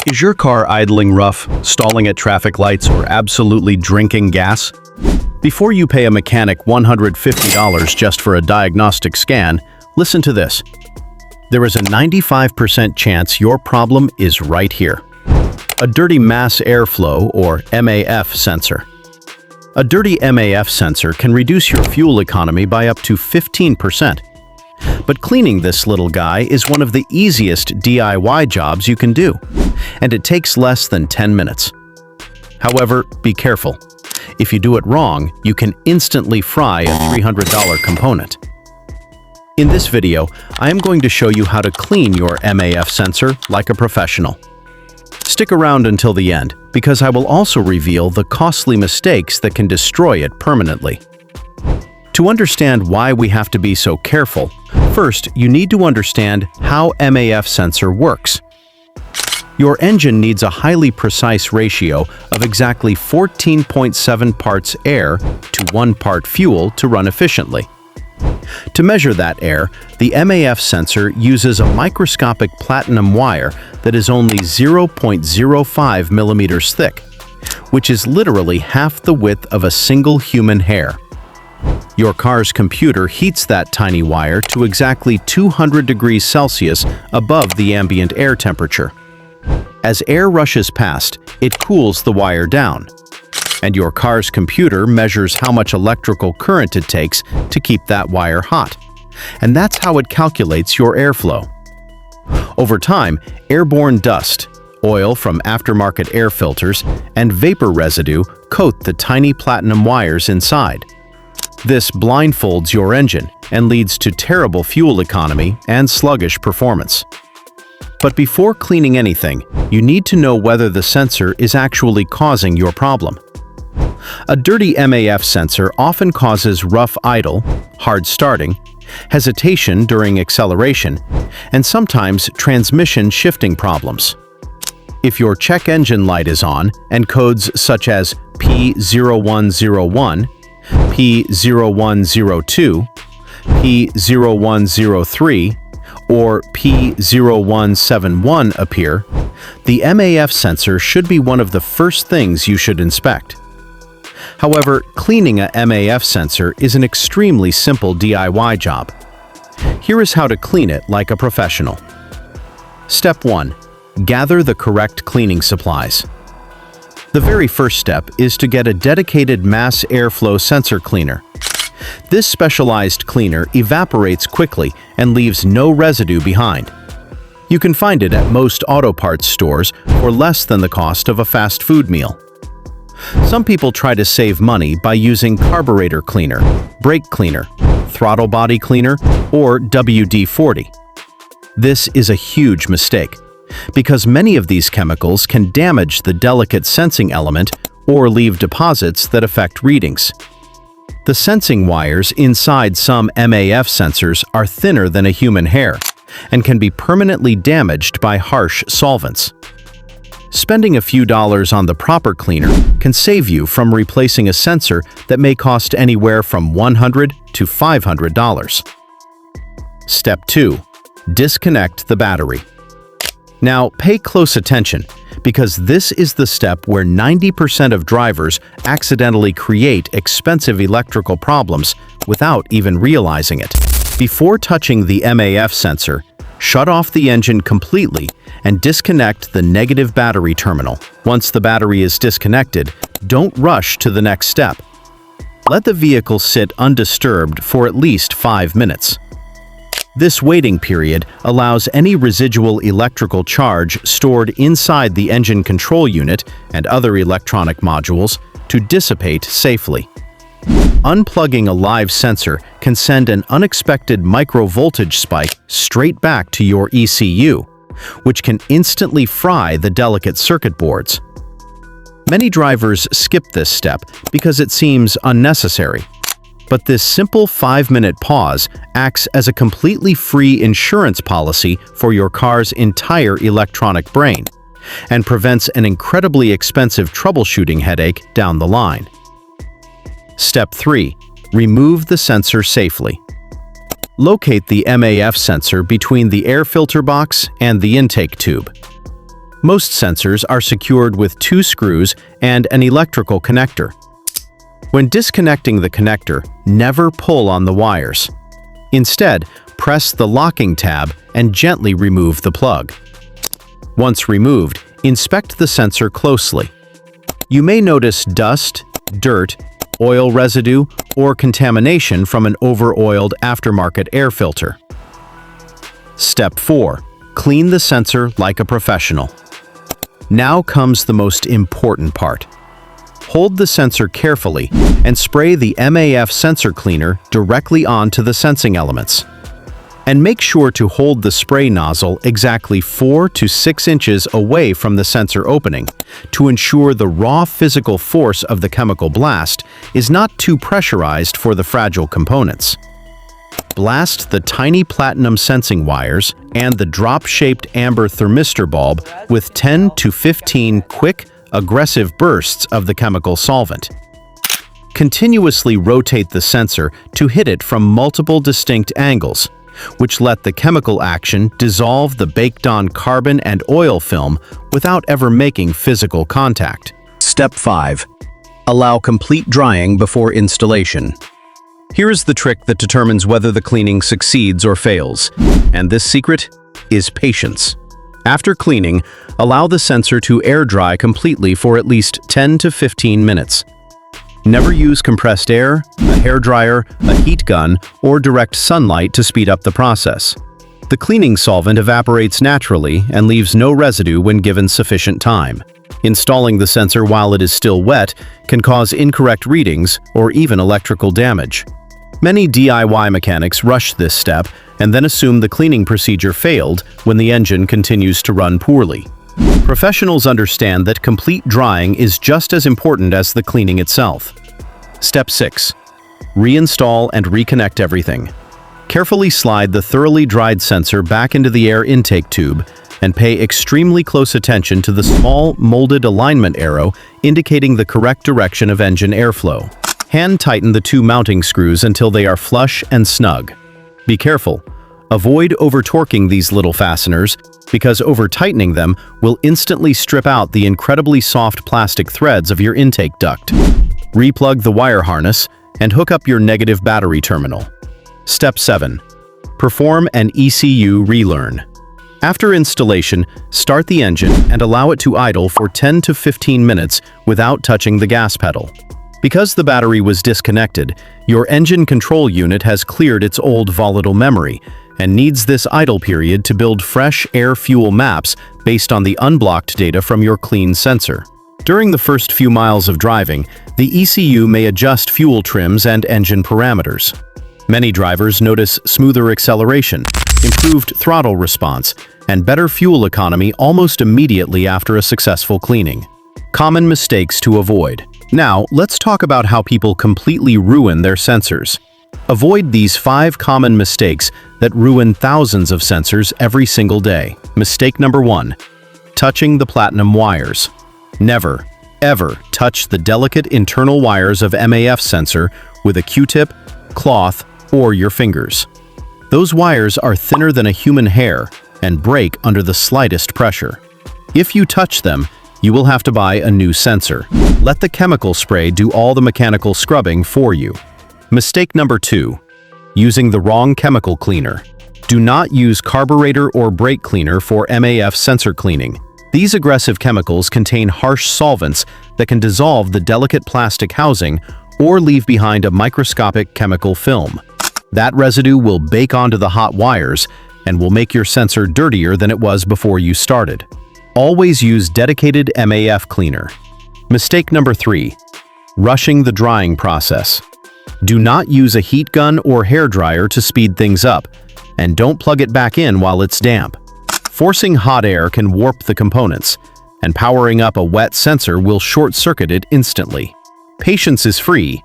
Is your car idling rough, stalling at traffic lights, or absolutely drinking gas? Before you pay a mechanic $150 just for a diagnostic scan, listen to this. There is a 95% chance your problem is right here. A dirty mass airflow, or MAF sensor. A dirty MAF sensor can reduce your fuel economy by up to 15%. But cleaning this little guy is one of the easiest DIY jobs you can do, and it takes less than 10 minutes. However, be careful. If you do it wrong, you can instantly fry a $300 component. In this video, I am going to show you how to clean your MAF sensor like a professional. Stick around until the end, because I will also reveal the costly mistakes that can destroy it permanently. To understand why we have to be so careful, first you need to understand how MAF sensor works. Your engine needs a highly precise ratio of exactly 14.7 parts air to 1 part fuel to run efficiently. To measure that air, the MAF sensor uses a microscopic platinum wire that is only 0.05 millimeters thick, which is literally half the width of a single human hair. Your car's computer heats that tiny wire to exactly 200 degrees Celsius above the ambient air temperature. As air rushes past, it cools the wire down, and your car's computer measures how much electrical current it takes to keep that wire hot. And that's how it calculates your airflow. Over time, airborne dust, oil from aftermarket air filters, and vapor residue coat the tiny platinum wires inside. This blindfolds your engine and leads to terrible fuel economy and sluggish performance. But before cleaning anything, you need to know whether the sensor is actually causing your problem. A dirty MAF sensor often causes rough idle, hard starting, hesitation during acceleration, and sometimes transmission shifting problems. If your check engine light is on and codes such as P0101, P0102, P0103, or P0171 appear, the MAF sensor should be one of the first things you should inspect. However, cleaning a MAF sensor is an extremely simple DIY job. Here is how to clean it like a professional. Step 1. Gather the correct cleaning supplies. The very first step is to get a dedicated mass airflow sensor cleaner. This specialized cleaner evaporates quickly and leaves no residue behind. You can find it at most auto parts stores for less than the cost of a fast food meal. Some people try to save money by using carburetor cleaner, brake cleaner, throttle body cleaner, or WD-40. This is a huge mistake, because many of these chemicals can damage the delicate sensing element or leave deposits that affect readings. The sensing wires inside some MAF sensors are thinner than a human hair and can be permanently damaged by harsh solvents. Spending a few dollars on the proper cleaner can save you from replacing a sensor that may cost anywhere from $100 to $500. Step 2. Disconnect the battery. Now, pay close attention, because this is the step where 90% of drivers accidentally create expensive electrical problems without even realizing it. Before touching the MAF sensor, shut off the engine completely and disconnect the negative battery terminal. Once the battery is disconnected, don't rush to the next step. Let the vehicle sit undisturbed for at least 5 minutes. This waiting period allows any residual electrical charge stored inside the engine control unit and other electronic modules to dissipate safely. Unplugging a live sensor can send an unexpected microvoltage spike straight back to your ECU, which can instantly fry the delicate circuit boards. Many drivers skip this step because it seems unnecessary. But this simple 5-minute pause acts as a completely free insurance policy for your car's entire electronic brain and prevents an incredibly expensive troubleshooting headache down the line. Step 3. Remove the sensor safely. Locate the MAF sensor between the air filter box and the intake tube. Most sensors are secured with 2 screws and an electrical connector. When disconnecting the connector, never pull on the wires. Instead, press the locking tab and gently remove the plug. Once removed, inspect the sensor closely. You may notice dust, dirt, oil residue, or contamination from an over-oiled aftermarket air filter. Step 4. Clean the sensor like a professional. Now comes the most important part. Hold the sensor carefully and spray the MAF sensor cleaner directly onto the sensing elements. And make sure to hold the spray nozzle exactly 4 to 6 inches away from the sensor opening to ensure the raw physical force of the chemical blast is not too pressurized for the fragile components. Blast the tiny platinum sensing wires and the drop-shaped amber thermistor bulb with 10 to 15 quick, aggressive bursts of the chemical solvent. Continuously rotate the sensor to hit it from multiple distinct angles, which let the chemical action dissolve the baked-on carbon and oil film without ever making physical contact. Step 5. Allow complete drying before installation. Here is the trick that determines whether the cleaning succeeds or fails, and this secret is patience. After cleaning, allow the sensor to air dry completely for at least 10 to 15 minutes. Never use compressed air, a hairdryer, a heat gun, or direct sunlight to speed up the process. The cleaning solvent evaporates naturally and leaves no residue when given sufficient time. Installing the sensor while it is still wet can cause incorrect readings or even electrical damage. Many DIY mechanics rush this step and then assume the cleaning procedure failed when the engine continues to run poorly. Professionals understand that complete drying is just as important as the cleaning itself. Step 6. Reinstall and reconnect everything. Carefully slide the thoroughly dried sensor back into the air intake tube and pay extremely close attention to the small molded alignment arrow indicating the correct direction of engine airflow. Hand tighten the 2 mounting screws until they are flush and snug. Be careful. Avoid over-torquing these little fasteners because over-tightening them will instantly strip out the incredibly soft plastic threads of your intake duct. Replug the wire harness and hook up your negative battery terminal. Step 7. Perform an ECU relearn. After installation, start the engine and allow it to idle for 10 to 15 minutes without touching the gas pedal. Because the battery was disconnected, your engine control unit has cleared its old volatile memory and needs this idle period to build fresh air-fuel maps based on the unblocked data from your clean sensor. During the first few miles of driving, the ECU may adjust fuel trims and engine parameters. Many drivers notice smoother acceleration, improved throttle response, and better fuel economy almost immediately after a successful cleaning. Common mistakes to avoid. Now, let's talk about how people completely ruin their sensors. Avoid these 5 common mistakes that ruin thousands of sensors every single day. Mistake number 1. Touching the platinum wires. Never, ever touch the delicate internal wires of MAF sensor with a Q-tip, cloth, or your fingers. Those wires are thinner than a human hair and break under the slightest pressure. If you touch them, you will have to buy a new sensor. Let the chemical spray do all the mechanical scrubbing for you. Mistake number 2. Using the wrong chemical cleaner. Do not use carburetor or brake cleaner for MAF sensor cleaning. These aggressive chemicals contain harsh solvents that can dissolve the delicate plastic housing or leave behind a microscopic chemical film. That residue will bake onto the hot wires and will make your sensor dirtier than it was before you started. Always use dedicated MAF cleaner. Mistake number 3. Rushing the drying process. Do not use a heat gun or hairdryer to speed things up, and don't plug it back in while it's damp. Forcing hot air can warp the components, and powering up a wet sensor will short-circuit it instantly. Patience is free,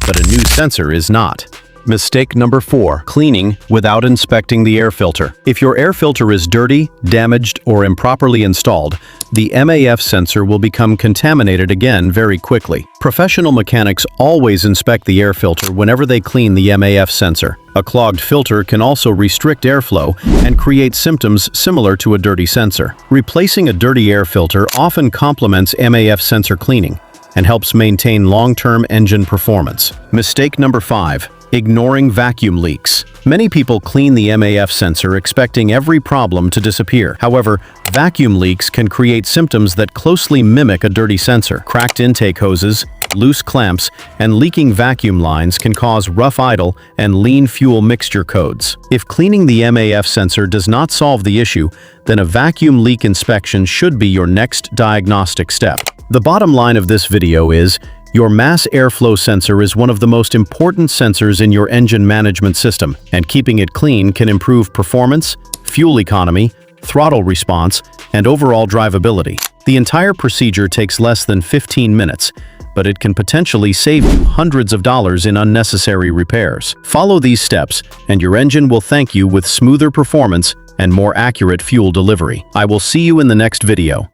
but a new sensor is not. Mistake number 4. Cleaning without inspecting the air filter. If your air filter is dirty, damaged, or improperly installed, the MAF sensor will become contaminated again very quickly. Professional mechanics always inspect the air filter whenever they clean the MAF sensor. A clogged filter can also restrict airflow and create symptoms similar to a dirty sensor. Replacing a dirty air filter often complements MAF sensor cleaning and helps maintain long-term engine performance. Mistake number 5. Ignoring vacuum leaks. Many people clean the MAF sensor expecting every problem to disappear. However, vacuum leaks can create symptoms that closely mimic a dirty sensor. Cracked intake hoses, loose clamps, and leaking vacuum lines can cause rough idle and lean fuel mixture codes. If cleaning the MAF sensor does not solve the issue, then a vacuum leak inspection should be your next diagnostic step. The bottom line of this video is, your mass airflow sensor is one of the most important sensors in your engine management system, and keeping it clean can improve performance, fuel economy, throttle response, and overall drivability. The entire procedure takes less than 15 minutes, but it can potentially save you hundreds of dollars in unnecessary repairs. Follow these steps, and your engine will thank you with smoother performance and more accurate fuel delivery. I will see you in the next video.